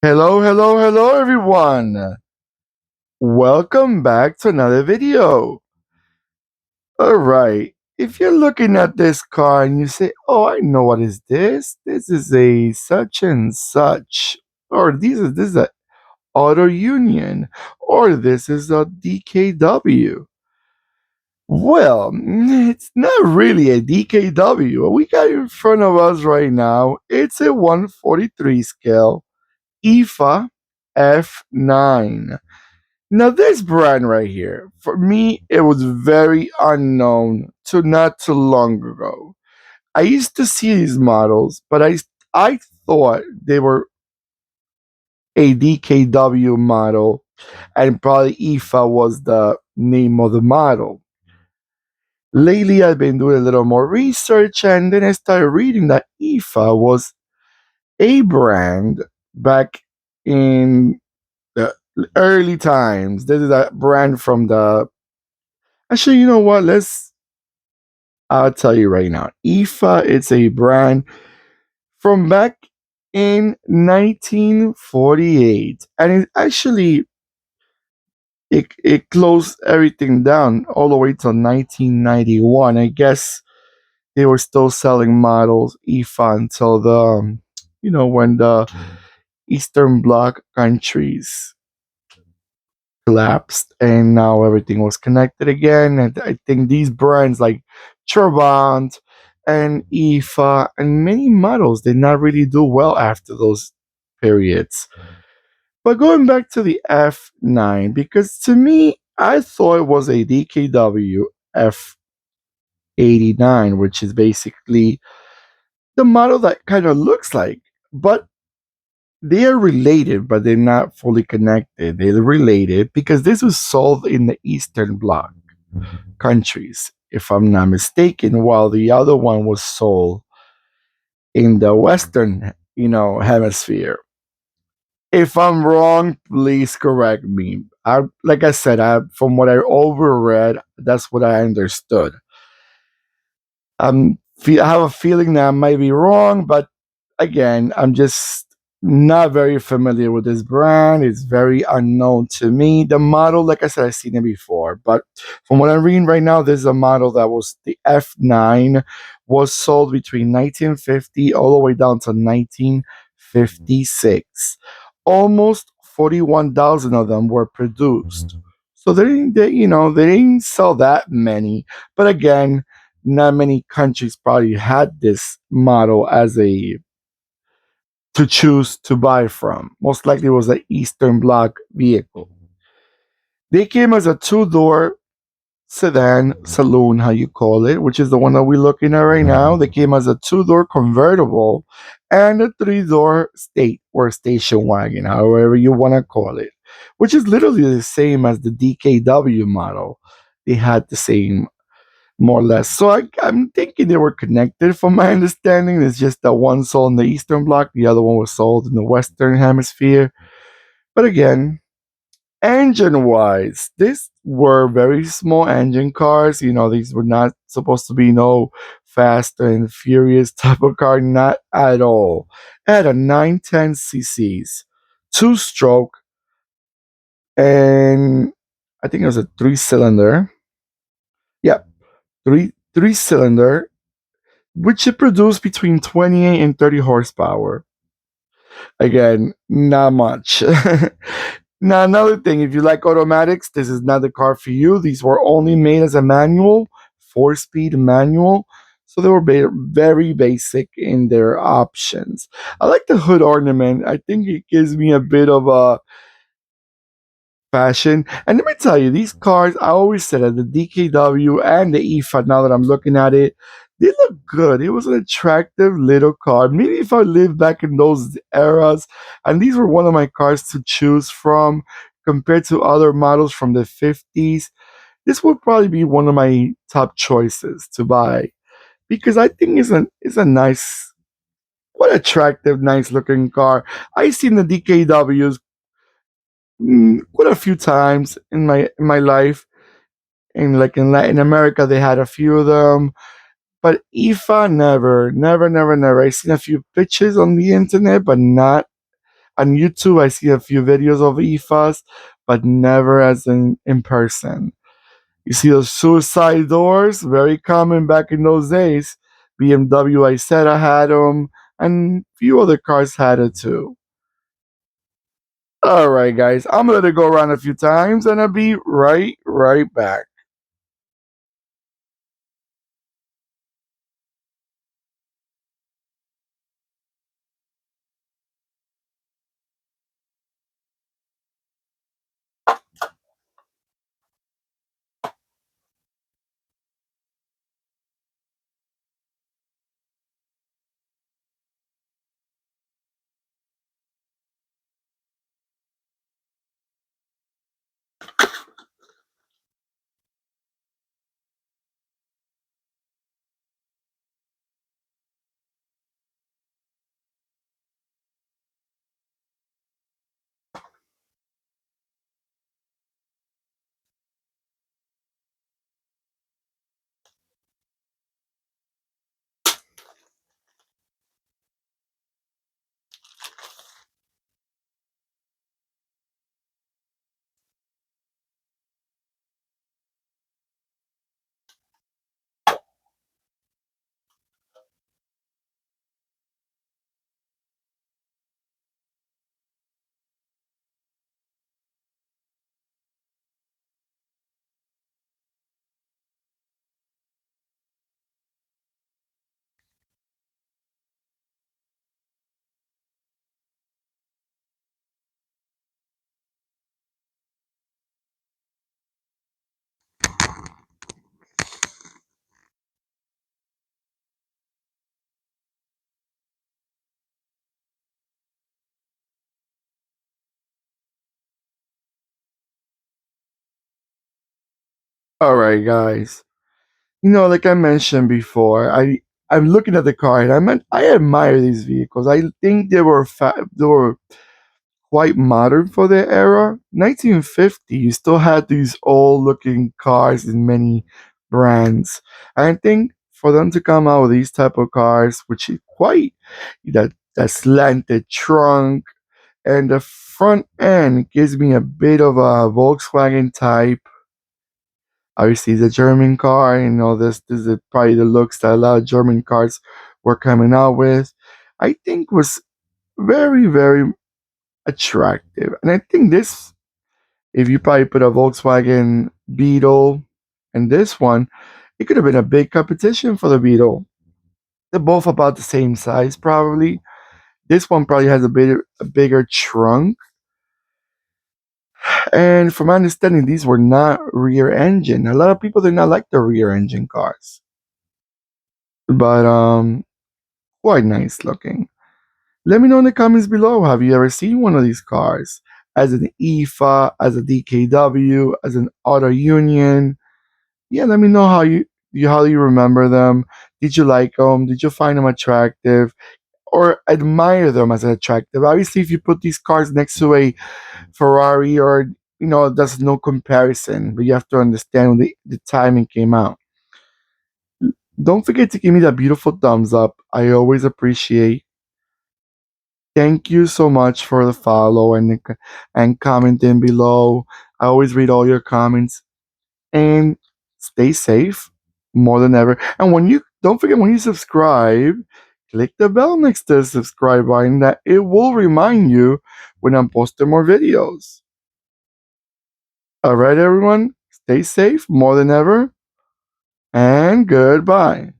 Hello, hello, hello, everyone. Welcome back to another video. All right. If you're looking at this car and you say, "Oh, I know what is this? This is a such and such," or this is a Auto Union, or this is a DKW. Well, it's not really a DKW. What we got in front of us right now, it's a 143 scale IFA F9. Now, this brand right here, for me, it was very unknown to not too long ago. I used to see these models, but I thought they were a DKW model, and probably IFA was the name of the model. Lately, I've been doing a little more research, and then I started reading that IFA was a brand back in the early times. This is a brand from the. Actually, you know what? I'll tell you right now. IFA is a brand from back in 1948, and it closed everything down all the way till 1991. I guess they were still selling models IFA until when the Eastern Bloc countries collapsed and now everything was connected again. And I think these brands like Trabant and IFA and many models did not really do well after those periods. But going back to the F9, because to me, I thought it was a DKW F89, which is basically the model that kind of looks like, but they are related, but they're not fully connected. They're related because this was sold in the Eastern Bloc countries, if I'm not mistaken, while the other one was sold in the Western, hemisphere. If I'm wrong, please correct me. Like I said, from what I overread, that's what I understood. I have a feeling that I might be wrong, but again, I'm just not very familiar with this brand. It's very unknown to me. The model, like I said, I've seen it before, but from what I'm reading right now, this is a model that was the F9, was sold between 1950 all the way down to 1956. Almost 41,000 of them were produced. So they didn't sell that many. But again, not many countries probably had this model as a to choose to buy from. Most likely it was an Eastern Bloc vehicle. They came as a two-door sedan, saloon, how you call it, which is the one that we're looking at right now. They came as a two-door convertible and a three-door state or station wagon, however you want to call it, which is literally the same as the DKW model. They had the same more or less. So I'm thinking they were connected from my understanding. It's just that one sold in the Eastern Bloc, the other one was sold in the Western Hemisphere. But again, engine wise, these were very small engine cars. These were not supposed to be no fast and furious type of car, not at all. It had a 910 cc's, two stroke, and I think it was a three-cylinder. Yeah, three-cylinder, which should produce between 28 and 30 horsepower. Again, not much. Now, another thing, if you like automatics, this is not the car for you. These were only made as a manual, four-speed manual. So they were very basic in their options. I like the hood ornament. I think it gives me a bit of a fashion. And let me tell you, these cars, I always said that the DKW and the IFA, now that I'm looking at it, they look good. It was an attractive little car. Maybe if I lived back in those eras, and these were one of my cars to choose from compared to other models from the 50s, this would probably be one of my top choices to buy because I think it's a nice, what attractive, nice looking car. I've seen the DKWs quite a few times in my life. And like in Latin America, they had a few of them. But IFA, never, never, never, never. I've seen a few pictures on the internet, but not. on YouTube, I see a few videos of IFAs, but never as in person. You see those suicide doors, very common back in those days. BMW I said I had them, and a few other cars had it too. All right, guys, I'm gonna let it go around a few times, and I'll be right back. All right, guys. Like I mentioned before, I'm looking at the car and I admire these vehicles. I think they were quite modern for their era. 1950, you still had these old looking cars in many brands. And I think for them to come out with these type of cars, which is quite that slanted trunk and the front end gives me a bit of a Volkswagen type. Obviously, the German car, this is probably the looks that a lot of German cars were coming out with. I think was very attractive, and I think this, if you probably put a Volkswagen Beetle and this one, it could have been a big competition for the Beetle. They're both about the same size, probably. This one probably has a bigger trunk, and from my understanding, these were not rear engine. A lot of people did not like the rear engine cars, but quite nice looking. Let me know in the comments below. Have you ever seen one of these cars? As an IFA, as a DKW, as an Auto Union? Yeah, let me know how you remember them. Did you like them? Did you find them attractive? Or admire them as attractive? Obviously, if you put these cars next to a Ferrari or there's no comparison, but you have to understand when the timing came out. Don't forget to give me that beautiful thumbs up. I always appreciate. Thank you so much for the follow and commenting below. I always read all your comments and stay safe more than ever. And when you don't forget when you subscribe, click the bell next to the subscribe button that it will remind you when I'm posting more videos. All right, everyone, stay safe more than ever, and goodbye.